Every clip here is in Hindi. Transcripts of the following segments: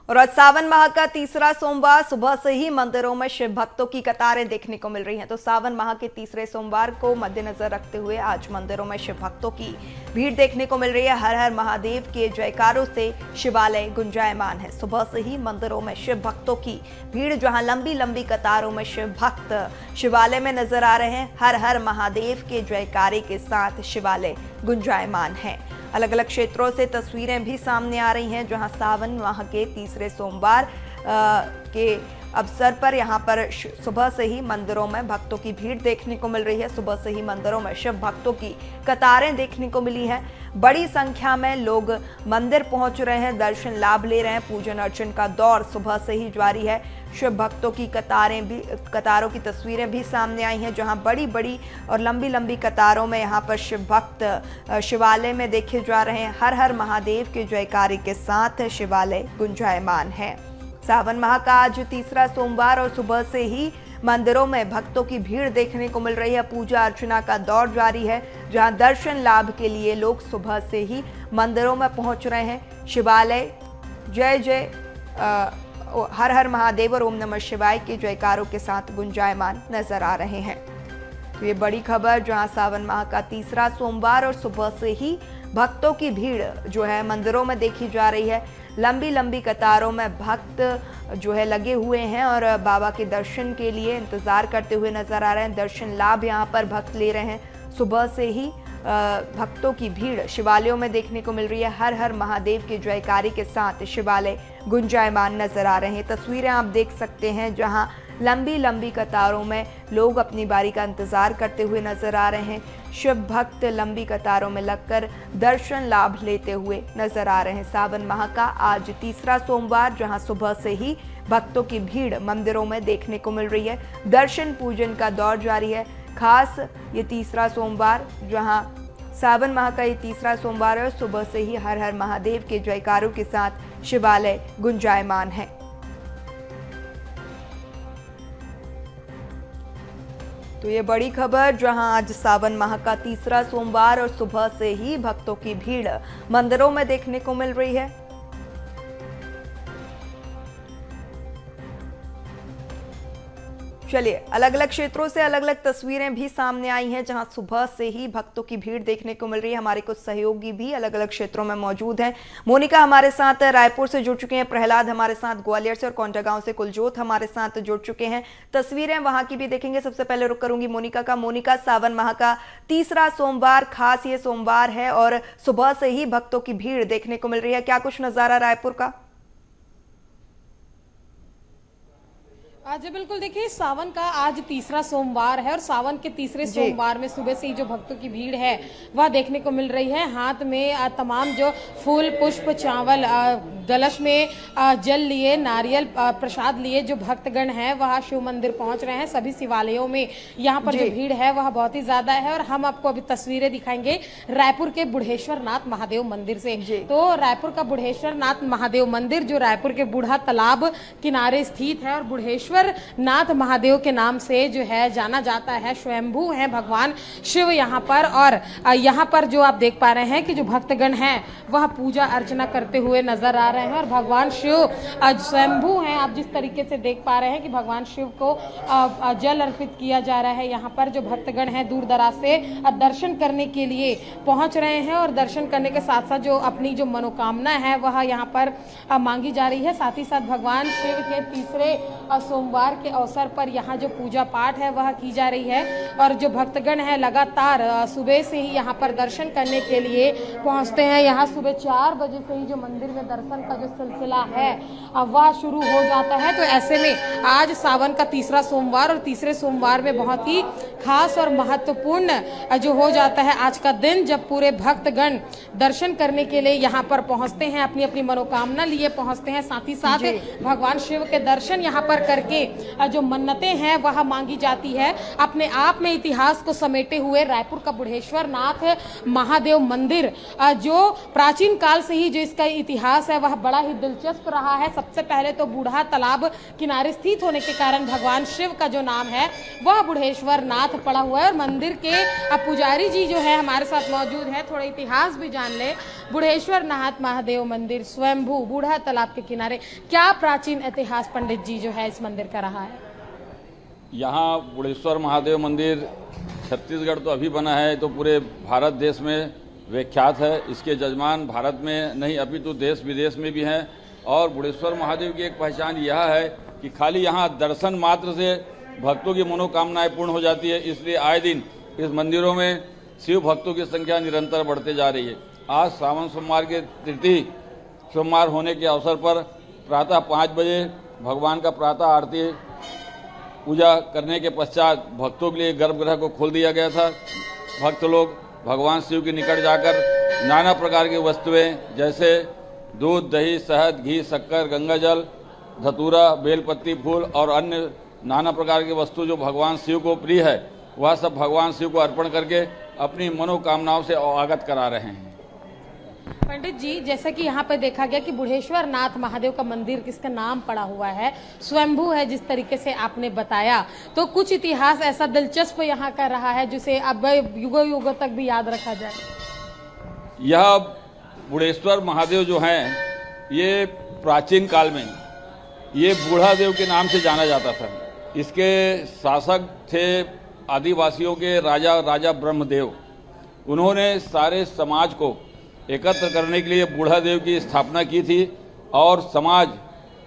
और आज सावन माह का तीसरा सोमवार, सुबह से ही मंदिरों में शिव भक्तों की कतारें देखने को मिल रही हैं। तो सावन माह के तीसरे सोमवार को मद्देनजर रखते हुए आज मंदिरों में शिव भक्तों की भीड़ देखने को मिल रही है। हर हर महादेव के जयकारों से शिवालय गुंजायमान है। सुबह से ही मंदिरों में शिव भक्तों की भीड़, जहां लंबी लंबी कतारों में शिव भक्त शिवालय में नजर आ रहे हैं। हर हर महादेव के जयकारे के साथ शिवालय गुंजायमान है। अलग अलग क्षेत्रों से तस्वीरें भी सामने आ रही हैं, जहां सावन माह के तीसरे सोमवार के अवसर पर यहां पर सुबह से ही मंदिरों में भक्तों की भीड़ देखने को मिल रही है। सुबह से ही मंदिरों में शिव भक्तों की कतारें देखने को मिली हैं। बड़ी संख्या में लोग मंदिर पहुंच रहे हैं, दर्शन लाभ ले रहे हैं। पूजन अर्चन का दौर सुबह से ही जारी है। शिव भक्तों की कतारों की तस्वीरें भी सामने आई हैं, जहां बड़ी बड़ी और लंबी लंबी कतारों में यहां पर शिव भक्त शिवालय में देखे जा रहे हैं। हर हर महादेव के जयकारे के साथ शिवालय गुंजायमान है। सावन माह का आज तीसरा सोमवार और सुबह से ही मंदिरों में भक्तों की भीड़ देखने को मिल रही है। पूजा अर्चना का दौर जारी है, जहां दर्शन लाभ के लिए लोग सुबह से ही मंदिरों में पहुंच रहे हैं। शिवालय जय जय हर हर महादेव और ओम नमः शिवाय के जयकारों के साथ गुंजायमान नजर आ रहे हैं। तो ये बड़ी खबर, जहां सावन माह का तीसरा सोमवार और सुबह से ही भक्तों की भीड़ जो है मंदिरों में देखी जा रही है। लंबी लंबी कतारों में भक्त जो है लगे हुए हैं और बाबा के दर्शन के लिए इंतजार करते हुए नजर आ रहे हैं। दर्शन लाभ यहां पर भक्त ले रहे हैं। सुबह से ही भक्तों की भीड़ शिवालयों में देखने को मिल रही है। हर हर महादेव के जयकारे के साथ शिवालय गुंजायमान नजर आ रहे हैं। तस्वीरें आप देख सकते हैं, जहां लंबी लंबी कतारों में लोग अपनी बारी का इंतजार करते हुए नजर आ रहे हैं। शिव भक्त लंबी कतारों में लगकर दर्शन लाभ लेते हुए नजर आ रहे हैं। सावन माह का आज तीसरा सोमवार, जहां सुबह से ही भक्तों की भीड़ मंदिरों में देखने को मिल रही है। दर्शन पूजन का दौर जारी है। खास ये तीसरा सोमवार, जहां सावन माह का ये तीसरा सोमवार है, सुबह से ही हर हर महादेव के जयकारों के साथ शिवालय गुंजायमान है। तो ये बड़ी खबर, जहां आज सावन माह का तीसरा सोमवार और सुबह से ही भक्तों की भीड़ मंदिरों में देखने को मिल रही है। चलिए, अलग अलग क्षेत्रों से अलग अलग तस्वीरें भी सामने आई हैं, जहां सुबह से ही भक्तों की भीड़ देखने को मिल रही है। हमारे कुछ सहयोगी भी अलग अलग क्षेत्रों में मौजूद हैं। मोनिका हमारे साथ रायपुर से जुड़ चुके हैं, प्रहलाद हमारे साथ ग्वालियर से और कोंडागांव से कुलजोत हमारे साथ जुड़ चुके हैं। तस्वीरें वहां की भी देखेंगे। सबसे पहले रुक करूंगी मोनिका का। मोनिका, सावन माह का तीसरा सोमवार, खास ये सोमवार है और सुबह से ही भक्तों की भीड़ देखने को मिल रही है। क्या कुछ नजारा रायपुर का? जी बिल्कुल, देखिए सावन का आज तीसरा सोमवार है और सावन के तीसरे सोमवार में सुबह से ही जो भक्तों की भीड़ है वह देखने को मिल रही है। हाथ में तमाम जो फूल पुष्प चावल, कलश में जल लिए, नारियल प्रसाद लिए जो भक्तगण हैं वह शिव मंदिर पहुंच रहे हैं। सभी शिवालयों में यहाँ पर जो भीड़ है वह बहुत ही ज्यादा है और हम आपको अभी तस्वीरें दिखाएंगे रायपुर के बुढ़ेश्वर नाथ महादेव मंदिर से। तो रायपुर का बुढ़ेश्वर नाथ महादेव मंदिर जो रायपुर के बूढ़ा तालाब किनारे स्थित है और बुढ़ेश्वर नाथ महादेव के नाम से जो है जाना जाता है। स्वयंभू है भगवान शिव यहाँ पर और यहाँ पर जो आप देख पा रहे हैं कि जो भक्तगण हैं वह पूजा अर्चना करते हुए नजर आ रहे हैं और भगवान शिव स्वयंभू हैं। आप जिस तरीके से देख पा रहे हैं कि भगवान शिव को जल अर्पित किया जा रहा है। यहाँ पर जो भक्तगण हैं दूर दराज से दर्शन करने के लिए पहुंच रहे हैं और दर्शन करने के साथ साथ जो अपनी जो मनोकामना है वह यहाँ पर मांगी जा रही है। साथ ही साथ भगवान शिव के तीसरे सोमवार के अवसर पर यहाँ जो पूजा पाठ है वह की जा रही है और जो भक्तगण है लगातार सुबह से ही यहाँ पर दर्शन करने के लिए पहुँचते हैं। यहाँ सुबह 4 बजे से ही जो मंदिर में दर्शन का जो सिलसिला है वह शुरू हो जाता है। तो ऐसे में आज सावन का तीसरा सोमवार और तीसरे सोमवार में बहुत ही खास और महत्वपूर्ण जो हो जाता है आज का दिन, जब पूरे भक्तगण दर्शन करने के लिए यहाँ पर पहुँचते हैं, अपनी अपनी मनोकामना लिए पहुँचते हैं। साथ ही साथ भगवान शिव के दर्शन यहाँ पर करके जो मन्नतें हैं वह मांगी जाती है। अपने आप में इतिहास को समेटे हुए रायपुर का बुढ़ेश्वर नाथ महादेव मंदिर जो प्राचीन काल से ही जो इसका इतिहास है वह बड़ा ही दिलचस्प रहा है। सबसे पहले तो बूढ़ा तालाब किनारे स्थित होने के कारण भगवान शिव का जो नाम है वह बुढ़ेश्वर नाथ पड़ा हुआ है और मंदिर के पुजारी जी जो है हमारे साथ मौजूद है। थोड़ा इतिहास भी जान ले। बुढ़ेश्वर नाथ महादेव मंदिर स्वयंभू बूढ़ा तालाब के किनारे, क्या प्राचीन इतिहास पंडित जी जो है इस मंदिर का रहा है? यहाँ बुढ़ेश्वर महादेव मंदिर छत्तीसगढ़ तो अभी बना है, तो पूरे भारत देश में विख्यात है। इसके जजमान भारत में नहीं अपितु देश विदेश में भी हैं। और बुढ़ेश्वर महादेव की एक पहचान यह है कि खाली यहाँ दर्शन मात्र से भक्तों की मनोकामनाएं पूर्ण हो जाती है। इसलिए आए दिन इस मंदिरों में शिव भक्तों की संख्या निरंतर बढ़ते जा रही है। आज सावन सोमवार के तृतीय सोमवार होने के अवसर पर प्रातः 5 बजे भगवान का प्रातः आरती पूजा करने के पश्चात भक्तों के लिए गर्भगृह को खोल दिया गया था। भक्त लोग भगवान शिव के निकट जाकर नाना प्रकार की वस्तुएं जैसे दूध, दही, शहद, घी, शक्कर, गंगाजल, धतूरा, बेलपत्ती, फूल और अन्य नाना प्रकार की वस्तु जो भगवान शिव को प्रिय है वह सब भगवान शिव को अर्पण करके अपनी मनोकामनाओं से अवगत करा रहे हैं। पंडित जी, जैसा कि यहाँ पे देखा गया कि बुढ़ेश्वर नाथ महादेव का मंदिर किसका नाम पड़ा हुआ है, स्वयंभू है जिस तरीके से आपने बताया, तो कुछ इतिहास ऐसा दिलचस्प यहाँ का रहा है जिसे अब युगों युगों तक भी याद रखा जाए? यह बुढ़ेश्वर महादेव जो हैं ये प्राचीन काल में ये बूढ़ा देव के नाम से जाना जाता था। इसके शासक थे आदिवासियों के राजा ब्रह्मदेव। उन्होंने सारे समाज को एकत्र करने के लिए बूढ़ा देव की स्थापना की थी और समाज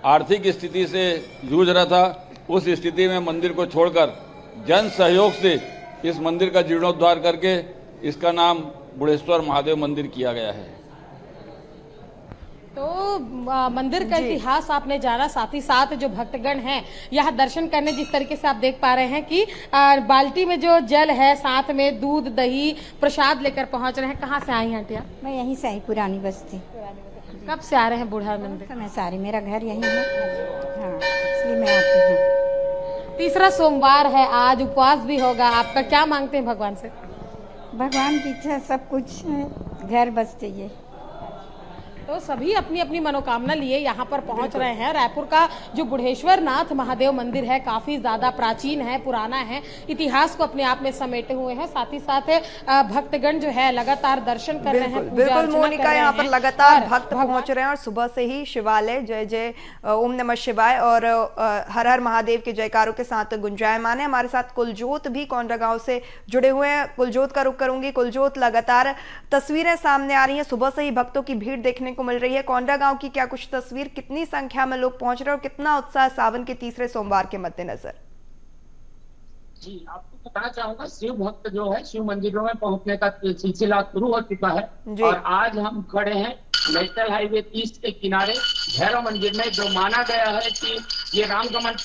आर्थिक स्थिति से जूझ रहा था। उस स्थिति में मंदिर को छोड़कर जन सहयोग से इस मंदिर का जीर्णोद्धार करके इसका नाम बुढ़ेश्वर महादेव मंदिर किया गया है। तो मंदिर का इतिहास आपने जाना, साथ ही साथ जो भक्तगण हैं यहाँ दर्शन करने, जिस तरीके से आप देख पा रहे हैं कि बाल्टी में जो जल है, साथ में दूध, दही, प्रसाद लेकर पहुंच रहे हैं। कहाँ से आई हैं आंटिया? मैं यहीं से आई, पुरानी बस्ती। कब से आ रहे हैं बूढ़ा मंदिर? मैं सारी, मेरा घर यहीं है। हाँ, इसलिए मैं आती हूँ। तीसरा सोमवार है आज, उपवास भी होगा आपका, क्या मांगते हैं भगवान से? भगवान की इच्छा सब कुछ है, घर बस चाहिए। तो सभी अपनी अपनी मनोकामना लिए यहाँ पर पहुँच रहे हैं। रायपुर का जो बुढ़ेश्वर नाथ महादेव मंदिर है काफी ज्यादा प्राचीन है, पुराना है, इतिहास को अपने आप में समेटे हुए हैं। साथ ही साथ भक्तगण जो है लगातार दर्शन कर रहे हैं। बिल्कुल मोनिका, यहाँ पर लगातार भक्त पहुंच रहे हैं और सुबह से ही शिवालय जय जय ओम नमः शिवाय और हर हर महादेव के जयकारों के साथ गुंजायमान है। हमारे साथ कुलजोत भी कोंडागांव से जुड़े हुए हैं। कुलजोत का रुख करूंगी। कुलजोत, लगातार तस्वीरें सामने आ रही हैं, सुबह से ही भक्तों की भीड़ देखने को मिल रही है। कोंडागांव की क्या कुछ तस्वीर, कितनी संख्या में लोग पहुंच रहे हैं और कितना उत्साह सावन के तीसरे सोमवार के मद्देनजर? जी, आपको बताना चाहूंगा, शिव भक्त जो है शिव मंदिरों में पहुंचने का सिलसिला शुरू हो चुका है और आज हम खड़े हैं नेशनल हाईवे 30 के किनारे भैरव मंदिर में, जो माना गया है कि ये रामगमन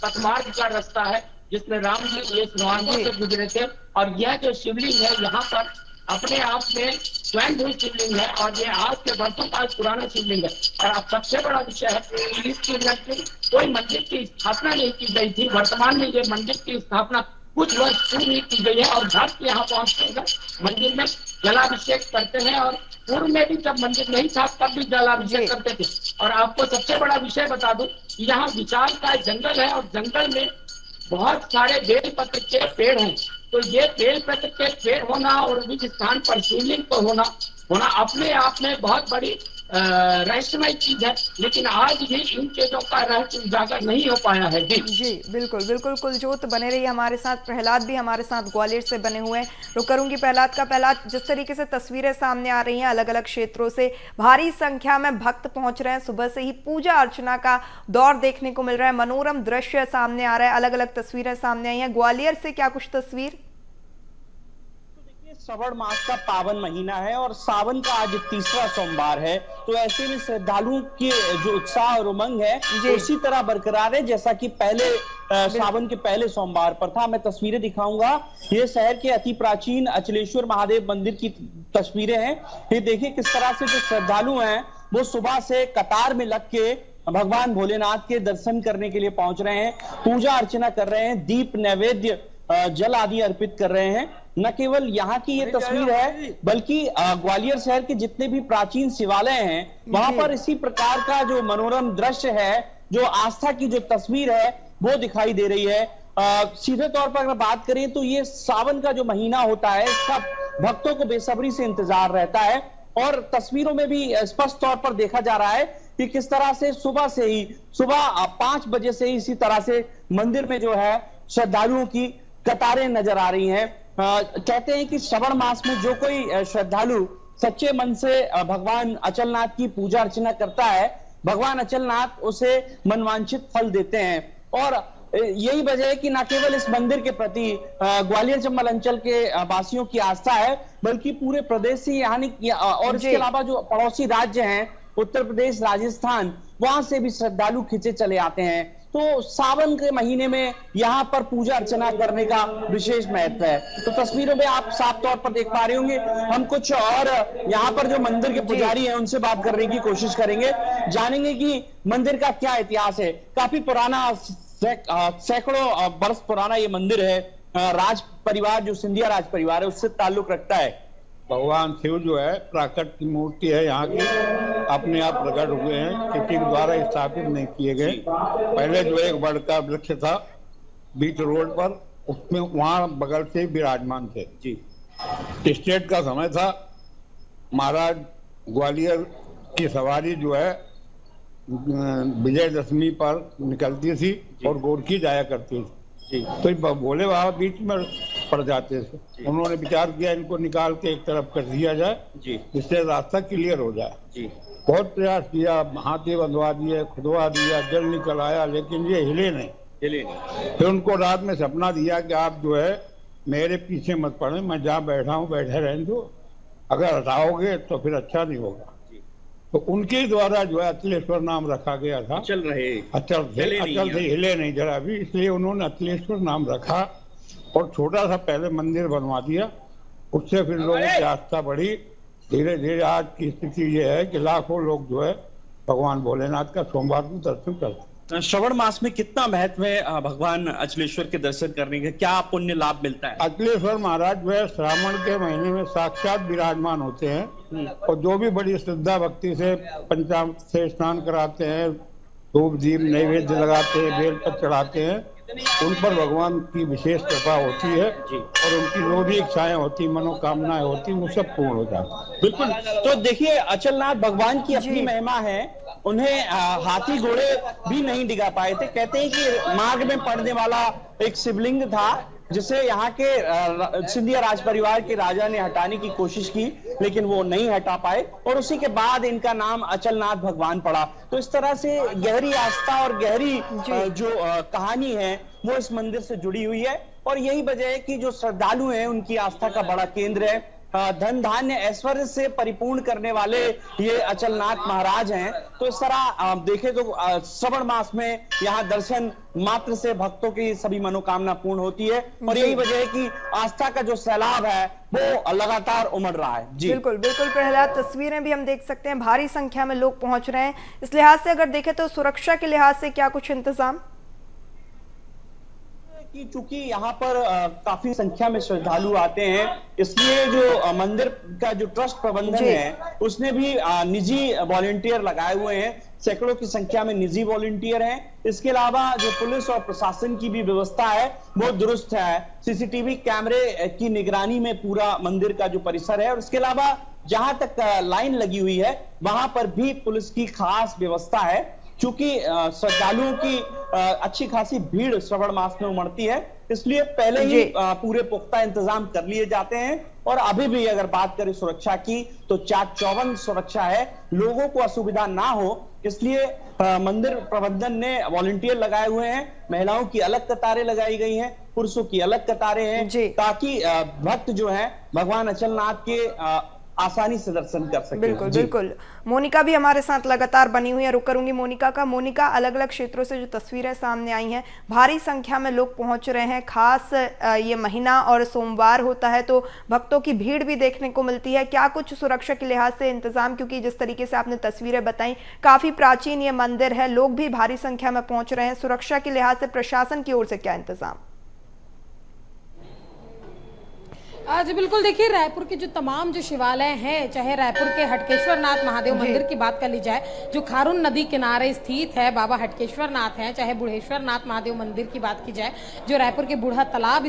पथमार्ग का रास्ता है जिसमें राम जी ये मार्गों से गुजरे थे। और यह जो शिवलिंग है यहाँ पर अपने आप में स्वयं भी शिवलिंग है और ये आज के वर्षों का पुराना शिवलिंग है। और अब सबसे बड़ा विषय है कि इस शिवलिंग की कोई मंदिर की स्थापना नहीं की गई थी। वर्तमान में ये मंदिर की स्थापना कुछ वर्ष पूर्व ही की गई है और भक्त यहाँ पहुंचकर मंदिर में जलाभिषेक करते हैं। और पूर्व में भी जब मंदिर नहीं था तब भी जलाभिषेक करते थे। और आपको सबसे बड़ा विषय बता दूं, यहाँ विशाल का जंगल है और जंगल में बहुत सारे बेलपत्र के पेड़ हैं। तो ये बेलपत्र के पेड़ होना और इस स्थान पर शिवलिंग को होना अपने आप में बहुत बड़ी रहस्यमय चीज है, लेकिन आज भी इन चीजों का रहस्य उजागर नहीं हो पाया है। जी बिल्कुल बिल्कुल कुलजोत बने रही हमारे साथ। प्रहलाद भी हमारे साथ ग्वालियर से बने हुए हैं। रुक करूंगी प्रहलाद, जिस तरीके से तस्वीरें सामने आ रही हैं अलग अलग क्षेत्रों से भारी संख्या में भक्त पहुंच रहे हैं। सुबह से ही पूजा अर्चना का दौर देखने को मिल रहा है। मनोरम दृश्य सामने आ रहा है, अलग अलग तस्वीरें सामने आई हैं। ग्वालियर से क्या कुछ तस्वीर? श्रावण मास का पावन महीना है और सावन का आज तीसरा सोमवार है, तो ऐसे में श्रद्धालुओं के जो उत्साह और उमंग है उसी तरह बरकरार है जैसा कि पहले सावन के पहले सोमवार पर था। मैं तस्वीरें दिखाऊंगा, ये शहर के अति प्राचीन अचलेश्वर महादेव मंदिर की तस्वीरें हैं। ये देखिए किस तरह से जो श्रद्धालु हैं वो सुबह से कतार में लग के भगवान भोलेनाथ के दर्शन करने के लिए पहुंच रहे हैं, पूजा अर्चना कर रहे हैं, दीप नैवेद्य जल आदि अर्पित कर रहे हैं। न केवल यहाँ की ये तस्वीर है बल्कि ग्वालियर शहर के जितने भी प्राचीन शिवालय हैं वहां पर इसी प्रकार का जो मनोरम दृश्य है, जो आस्था की जो तस्वीर है वो दिखाई दे रही है। सीधे तौर पर अगर बात करें तो ये सावन का जो महीना होता है इसका भक्तों को बेसब्री से इंतजार रहता है और तस्वीरों में भी स्पष्ट तौर पर देखा जा रहा है कि किस तरह से सुबह 5 बजे से ही इसी तरह से मंदिर में जो है श्रद्धालुओं की कतारें नजर आ रही हैं। कहते हैं कि श्रावण मास में जो कोई श्रद्धालु सच्चे मन से भगवान अचलनाथ की पूजा अर्चना करता है, भगवान अचलनाथ उसे मनवांछित फल देते हैं। और यही वजह है कि न केवल इस मंदिर के प्रति ग्वालियर चंबल अंचल के वासियों की आस्था है, बल्कि पूरे प्रदेश से और इसके अलावा जो पड़ोसी राज्य हैं उत्तर प्रदेश, राजस्थान, वहां से भी श्रद्धालु खिंचे चले आते हैं। तो सावन के महीने में यहाँ पर पूजा अर्चना करने का विशेष महत्व है। तो तस्वीरों में आप साफ तौर पर देख पा रहे होंगे। हम कुछ और यहाँ पर जो मंदिर के पुजारी हैं उनसे बात करने की कोशिश करेंगे, जानेंगे कि मंदिर का क्या इतिहास है। काफी पुराना, सैकड़ों वर्ष पुराना ये मंदिर है। राज परिवार, जो सिंधिया राज परिवार है, उससे ताल्लुक रखता है। भगवान शिव जो है प्राकृत की मूर्ति है, यहाँ की अपने आप प्रकट हुए हैं, किसी के द्वारा स्थापित नहीं किए गए। पहले जो एक बड़ का वृक्ष था बीच रोड पर, उसमें वहां बगल से विराजमान थे जी। स्टेट का समय था, महाराज ग्वालियर की सवारी जो है विजयदशमी पर निकलती थी और गोरखी जाया करती थी। तो भोले बाबा बीच में पड़ जाते थे। उन्होंने विचार किया इनको निकाल के एक तरफ कर दिया जाए जिससे रास्ता क्लियर हो जाए। बहुत प्रयास किया, हाथी बंधवा दिए, खुदवा दिया, जल निकल आया, लेकिन ये हिले नहीं। फिर उनको रात में सपना दिया कि आप जो है मेरे पीछे मत पड़े, मैं जहाँ बैठा हूँ बैठे रहने दो, अगर हटाओगे तो फिर अच्छा नहीं होगा। तो उनके द्वारा जो है अचलेश्वर नाम रखा गया था। अचल थे, हिले नहीं जरा भी, इसलिए उन्होंने अचलेश्वर नाम रखा और छोटा सा पहले मंदिर बनवा दिया। उससे फिर लोगों की आस्था बढ़ी। धीरे धीरे आज की स्थिति ये है कि लाखों लोग जो है भगवान भोलेनाथ का सोमवार को दर्शन करते हैं। श्रवण मास में कितना महत्व है भगवान अचलेश्वर के दर्शन करने का, क्या पुण्य लाभ मिलता है? अचलेश्वर महाराज जो है श्रावण के महीने में साक्षात विराजमान होते हैं और जो भी बड़ी श्रद्धा भक्ति से पंचामृत से स्नान कराते हैं, धूप दीप नैवेद्य लगाते हैं, बेल पर चढ़ाते हैं, उन पर भगवान की विशेष कृपा होती है और उनकी जो भी इच्छाएं होती, मनोकामनाएं होती, वो सब पूर्ण हो जाती है। बिल्कुल। तो देखिए, अचलनाथ भगवान की अपनी महिमा है। उन्हें हाथी घोड़े भी नहीं डिगा पाए थे। कहते हैं कि मार्ग में पड़ने वाला एक शिवलिंग था जिसे यहाँ के सिंधिया राज परिवार के राजा ने हटाने की कोशिश की, लेकिन वो नहीं हटा पाए और उसी के बाद इनका नाम अचलनाथ भगवान पड़ा। तो इस तरह से गहरी आस्था और गहरी जो कहानी है वो इस मंदिर से जुड़ी हुई है और यही वजह है कि जो श्रद्धालु हैं उनकी आस्था का बड़ा केंद्र है। धन धान्य ऐश्वर्य से परिपूर्ण करने वाले ये अचलनाथ महाराज हैं। तो इस तरह देखें तो श्रावण मास में यहाँ दर्शन मात्र से भक्तों की सभी मनोकामना पूर्ण होती है और यही वजह है कि आस्था का जो सैलाब है वो लगातार उमड़ रहा है। जी बिल्कुल बिल्कुल प्रहलाद, तस्वीरें भी हम देख सकते हैं, भारी संख्या में लोग पहुंच रहे हैं। इस लिहाज से अगर देखें तो सुरक्षा के लिहाज से क्या कुछ इंतजाम? कि चूंकि यहाँ पर काफी संख्या में श्रद्धालु आते हैं, इसलिए जो मंदिर का जो ट्रस्ट प्रबंधन है उसने भी निजी वॉलंटियर लगाए हुए हैं। सैकड़ों की संख्या में निजी वॉलंटियर हैं। इसके अलावा जो पुलिस और प्रशासन की भी व्यवस्था है वो दुरुस्त है। सीसीटीवी कैमरे की निगरानी में पूरा मंदिर का जो परिसर है और इसके अलावा जहां तक लाइन लगी हुई है वहां पर भी पुलिस की खास व्यवस्था है। चूंकि श्रद्धालुओं की अच्छी खासी भीड़ श्रावण मास में उमड़ती है, इसलिए पहले ही पूरे पुख्ता इंतजाम कर लिए जाते हैं और अभी भी अगर बात करें सुरक्षा की तो चाक चौबंद सुरक्षा है, लोगों को असुविधा ना हो इसलिए मंदिर प्रबंधन ने वॉलंटियर लगाए हुए हैं। महिलाओं की अलग कतारें लगाई गई हैं, पुरुषों की अलग कतारें हैं ताकि भक्त जो है भगवान अचलनाथ के आसानी से दर्शन कर सके। बिल्कुल बिल्कुल। मोनिका भी हमारे साथ लगातार बनी हुई है, रुक करूंगी मोनिका का। मोनिका, अलग अलग क्षेत्रों से जो तस्वीरें सामने आई हैं, भारी संख्या में लोग पहुंच रहे हैं। खास ये महीना और सोमवार होता है तो भक्तों की भीड़ भी देखने को मिलती है। क्या कुछ सुरक्षा के लिहाज से इंतजाम, क्योंकि जिस तरीके से आपने तस्वीरें बताई काफी प्राचीन ये मंदिर है, लोग भी भारी संख्या में पहुंच रहे हैं, सुरक्षा के लिहाज से प्रशासन की ओर से क्या इंतजाम? आज बिल्कुल देखिए, रायपुर के जो तमाम जो शिवालय हैं, चाहे रायपुर के हटकेश्वर नाथ महादेव मंदिर की बात कर ली जाए जो खारून नदी किनारे स्थित है, बाबा हटकेश्वर नाथ है, चाहे बुढ़ेश्वर नाथ महादेव मंदिर की बात की जाए जो रायपुर के बूढ़ा तालाब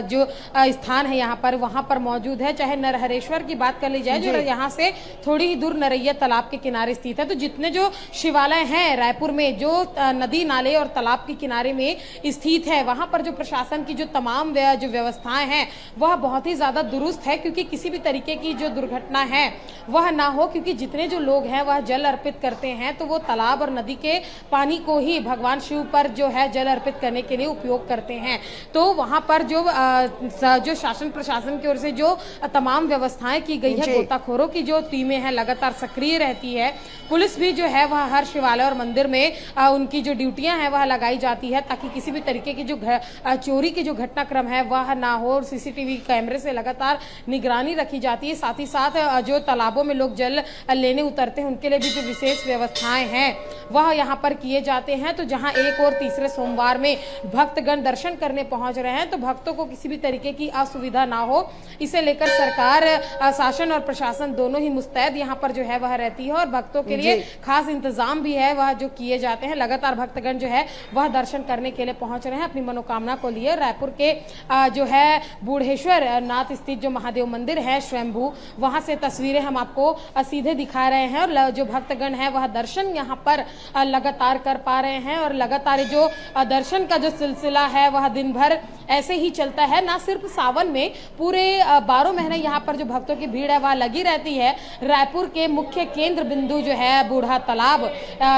जो स्थान है यहाँ पर, वहां पर मौजूद है, चाहे नरहरेश्वर की बात कर ली जाए जो यहाँ से थोड़ी ही दूर नरैया तालाब के किनारे स्थित है। तो जितने जो शिवालय हैं रायपुर में जो नदी नाले और तालाब के किनारे में स्थित है, वहां पर जो प्रशासन की जो तमाम जो व्यवस्थाएं हैं वह बहुत ही ज्यादा दुरुस्त है, क्योंकि किसी भी तरीके की जो दुर्घटना है वह ना हो, क्योंकि जितने जो लोग हैं वह जल अर्पित करते हैं तो वो तालाब और नदी के पानी को ही भगवान शिव पर जो है जल अर्पित करने के लिए उपयोग करते हैं। तो वहां पर जो शासन प्रशासन की ओर से जो तमाम व्यवस्थाएं की गई है, गोताखोरों की जो टीमें हैं लगातार सक्रिय रहती है, पुलिस भी जो है वह हर शिवालय और मंदिर में उनकी जो ड्यूटियां हैं वह लगाई जाती है ताकि किसी भी तरीके की जो चोरी की जो घटनाक्रम है वह ना हो। सीसीटीवी कैमरे से लगातार निगरानी रखी जाती है। साथ ही साथ जो तालाबों में लोग जल लेने उतरते हैं उनके लिए भी जो विशेष व्यवस्थाएं हैं वह यहाँ पर किए जाते हैं। तो जहां एक और तीसरे सोमवार में भक्तगण दर्शन करने पहुंच रहे हैं तो भक्तों को किसी भी तरीके की असुविधा ना हो, इसे लेकर सरकार, शासन और प्रशासन दोनों ही मुस्तैद यहाँ पर जो है वह रहती है और भक्तों के लिए खास इंतजाम भी है वह जो किए जाते हैं। लगातार भक्तगण जो है वह दर्शन करने के लिए पहुंच रहे हैं अपनी मनोकामना को लिए। रायपुर के जो है बूढ़ेश्वर नाथ स्थित जो महादेव मंदिर है स्वयंभू, वहां से तस्वीरें हम आपको सीधे दिखा रहे हैं और जो भक्तगण है वह दर्शन यहाँ पर लगातार कर पा रहे हैं और लगातार जो दर्शन का जो सिलसिला है वह दिन भर ऐसे ही चलता है। ना सिर्फ सावन में, पूरे 12 महीने यहाँ पर जो भक्तों की भीड़ है वह लगी रहती है। रायपुर के मुख्य केंद्र बिंदु जो है बूढ़ा तालाब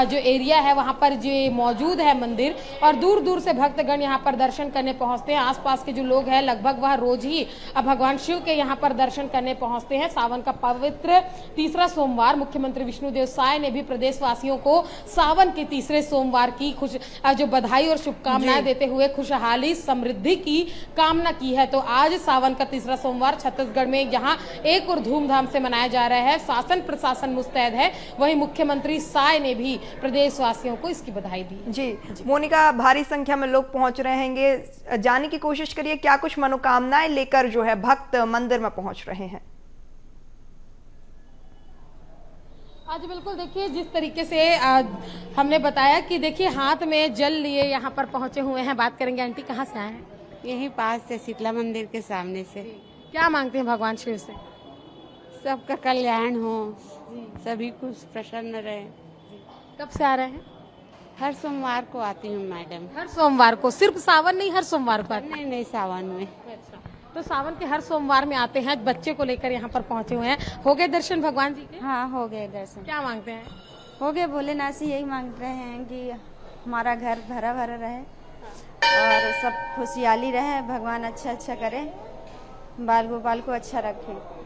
जो एरिया है वहां पर जो मौजूद है मंदिर, और दूर दूर से भक्तगण यहाँ पर दर्शन करने पहुंचते हैं। आसपास के जो लोग हैं लगभग वह रोज ही भगवान शिव के यहाँ पर दर्शन करने पहुंचते हैं। सावन का पवित्र तीसरा सोमवार, मुख्यमंत्री विष्णुदेव साय ने भी प्रदेशवासियों को सावन के तीसरे सोमवार की जो बधाई और शुभकामनाएं देते हुए खुशहाली समृद्धि की कामना की है। तो आज सावन का तीसरा सोमवार छत्तीसगढ़ में जहां एक और धूमधाम से मनाया जा रहा है, शासन प्रशासन मुस्तैद है, वहीं मुख्यमंत्री साय ने भी प्रदेशवासियों को इसकी बधाई दी। जी मोनिका, भारी संख्या में लोग पहुंच रहे हैं, जाने की कोशिश करिए क्या कुछ मनोकामनाएं लेकर जो है भक्त मंदिर में पहुंच रहे हैं। आज बिल्कुल देखिए, जिस तरीके से हमने बताया कि देखिए हाथ में जल लिए यहाँ पर पहुंचे हुए हैं। बात करेंगे आंटी, कहाँ से आए हैं? यहीं पास से, शीतला मंदिर के सामने से। क्या मांगते हैं भगवान शिव से? सबका कल्याण हो, सभी कुछ प्रसन्न रहे। कब से आ रहे हैं? हर सोमवार को आती हूँ मैडम। हर सोमवार को? सिर्फ सावन नहीं, हर सोमवार को? नहीं, सावन में। अच्छा, तो सावन के हर सोमवार में आते हैं, बच्चे को लेकर यहाँ पर पहुँचे हुए हैं। हो गए दर्शन भगवान जी के? हाँ, हो गए दर्शन। क्या मांगते हैं? हो गए, भोलेनाथ से यही मांग रहे हैं कि हमारा घर भरा भरा रहे और सब खुशहाली रहे, भगवान अच्छा करे, बाल गोपाल को अच्छा रखे।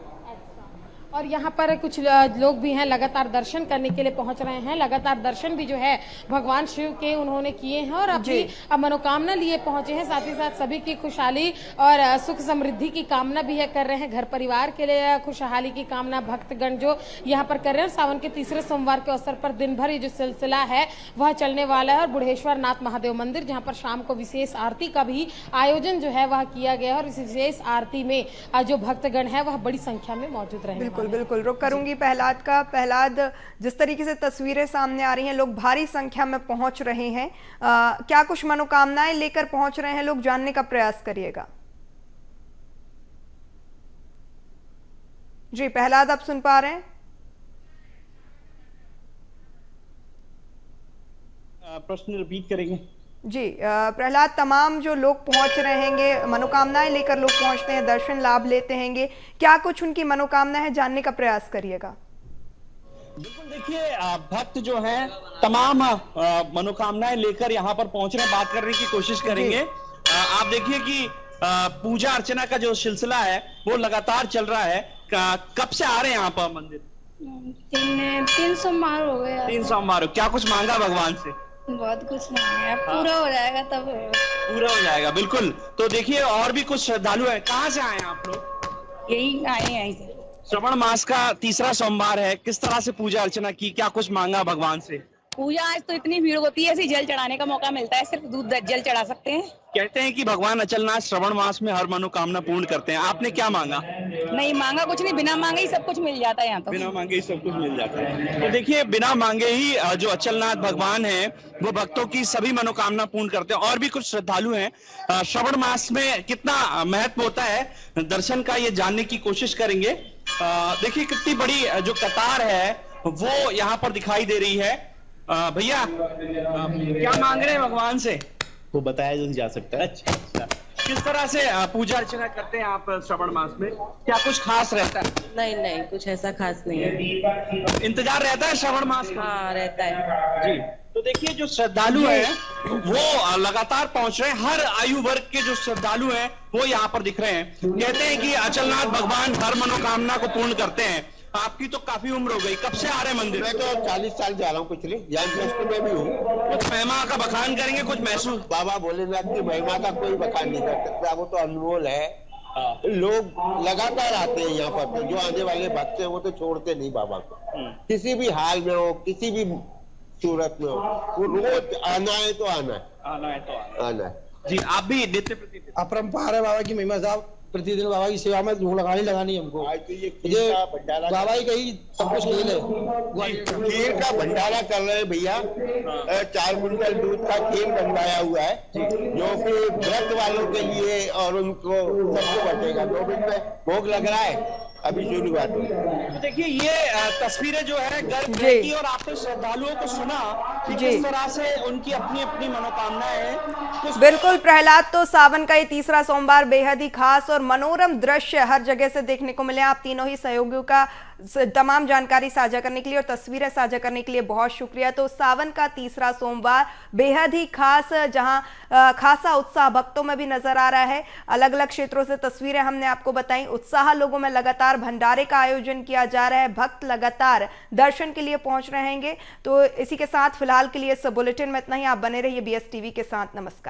और यहाँ पर कुछ लोग भी हैं लगातार दर्शन करने के लिए पहुंच रहे हैं। लगातार दर्शन भी जो है भगवान शिव के उन्होंने किए हैं और अपनी मनोकामना लिए पहुंचे हैं। साथ ही साथ सभी की खुशहाली और सुख समृद्धि की कामना भी है कर रहे हैं। घर परिवार के लिए खुशहाली की कामना भक्तगण जो यहाँ पर कर रहे हैं। सावन के तीसरे सोमवार के अवसर पर दिन भर ये जो सिलसिला है वह चलने वाला है और बुढ़ेश्वर नाथ महादेव मंदिर जहाँ पर शाम को विशेष आरती का भी आयोजन जो है वह किया गया है और इस विशेष आरती में जो भक्तगण है वह बड़ी संख्या में मौजूद रहे। बिल्कुल रुक करूंगी प्रहलाद का। प्रहलाद, जिस तरीके से तस्वीरें सामने आ रही हैं, लोग भारी संख्या में पहुंच रहे हैं, क्या कुछ मनोकामनाएं लेकर पहुंच रहे हैं लोग, जानने का प्रयास करिएगा। जी प्रहलाद, आप सुन पा रहे हैं? प्रश्न रिपीट करेंगे? जी प्रहलाद, तमाम जो लोग पहुंच रहेंगे, मनोकामनाएं लेकर लोग पहुंचते हैं, दर्शन लाभ लेते हैंगे, क्या कुछ उनकी मनोकामना है, जानने का प्रयास करिएगा। बिल्कुल देखिए, भक्त जो हैं तमाम मनोकामनाएं लेकर यहाँ पर पहुंच रहे हैं, बात करने की कोशिश करेंगे। आप देखिए कि पूजा अर्चना का जो सिलसिला है वो लगातार चल रहा है। कब से आ रहे हैं यहाँ पर मंदिर? 3 सोमवार हो गए। 3 सोमवार। क्या कुछ मांगा भगवान से? बहुत कुछ मांगा, पूरा हो जाएगा तब पूरा हो जाएगा। बिल्कुल। तो देखिए और भी कुछ श्रद्धालु है। कहाँ से आए हैं आप लोग? यही आए हैं। श्रवण मास का तीसरा सोमवार है, किस तरह से पूजा अर्चना की, क्या कुछ मांगा भगवान से? पूजा आज तो इतनी भीड़ होती है, ऐसे जल चढ़ाने का मौका मिलता है, सिर्फ दूध जल चढ़ा सकते हैं। कहते हैं कि भगवान अचलनाथ श्रवण मास में हर मनोकामना पूर्ण करते हैं। आपने क्या मांगा? नहीं मांगा कुछ नहीं, बिना मांगे ही सब कुछ मिल जाता है यहाँ तो। बिना मांगे ही सब कुछ मिल जाता है। तो देखिए, बिना मांगे ही जो अचलनाथ भगवान है वो भक्तों की सभी मनोकामना पूर्ण करते हैं। और भी कुछ श्रद्धालु हैं, श्रवण मास में कितना महत्व होता है दर्शन का, ये जानने की कोशिश करेंगे। देखिए कितनी बड़ी जो कतार है वो यहाँ पर दिखाई दे रही है। भैया क्या मांग रहे हैं भगवान से? वो बताया जो नहीं जा सकता। अच्छा, किस तरह से पूजा अर्चना करते हैं आप श्रवण मास में? क्या कुछ खास रहता है? नहीं कुछ ऐसा खास नहीं है। इंतजार रहता है श्रवण मास का? हाँ रहता है जी। तो देखिए जो श्रद्धालु हैं वो लगातार पहुंच रहे हैं। हर आयु वर्ग के जो श्रद्धालु हैं वो यहाँ पर दिख रहे हैं। कहते हैं कि अचलनाथ भगवान हर मनोकामना को पूर्ण करते हैं। आपकी तो काफी उम्र हो गई, कब से आ रहे हैं मंदिर? मैं तो 40 साल जा रहा हूँ पिछले, जन्माष्टमी में भी हूँ। कुछ महिमा का बखान करेंगे, कुछ महसूस? बाबा भोलेनाथ की महिमा का कोई बखान नहीं कर सकता, वो तो अनमोल है। लोग लगातार आते हैं यहाँ पर, जो आने वाले भक्त हैं वो तो छोड़ते नहीं बाबा को, किसी भी हाल में हो, किसी भी सूरत में हो, वो रोज आना है तो आना है, आना है। जी, आप भी नित्य प्रतिदिन? अपरंपार है बाबा की महिमा साहब, प्रतिदिन बाबा की सेवा में धूल लगानी हमको। आज तो ये बाबा ही कही सब कुछ खेल है। खीर का भंडारा कर रहे हैं भैया, 4 कुंटल दूध का खीर बनवाया हुआ है, जो कि व्रत वालों के लिए और उनको सबको बटेगा। 2 दिन में भोग लग रहा है, अभी शुरुआत हुई। तो देखिए ये तस्वीरें जो है गर्व की, और आपने श्रद्धालुओं को सुना कि किस तरह से उनकी अपनी अपनी मनोकामनाएं हैं। बिल्कुल प्रहलाद, तो सावन का ये तीसरा सोमवार बेहद ही खास और मनोरम दृश्य हर जगह से देखने को मिले। आप तीनों ही सहयोगियों का तमाम जानकारी साझा करने के लिए और तस्वीरें साझा करने के लिए बहुत शुक्रिया। तो सावन का तीसरा सोमवार बेहद ही खास, जहां खासा उत्साह भक्तों में भी नजर आ रहा है। अलग अलग क्षेत्रों से तस्वीरें हमने आपको बताई। उत्साह लोगों में लगातार, भंडारे का आयोजन किया जा रहा है, भक्त लगातार दर्शन के लिए पहुंच रहेंगे। तो इसी के साथ फिलहाल के लिए इस बुलेटिन में इतना ही। आप बने रहिए BS TV के साथ। नमस्कार।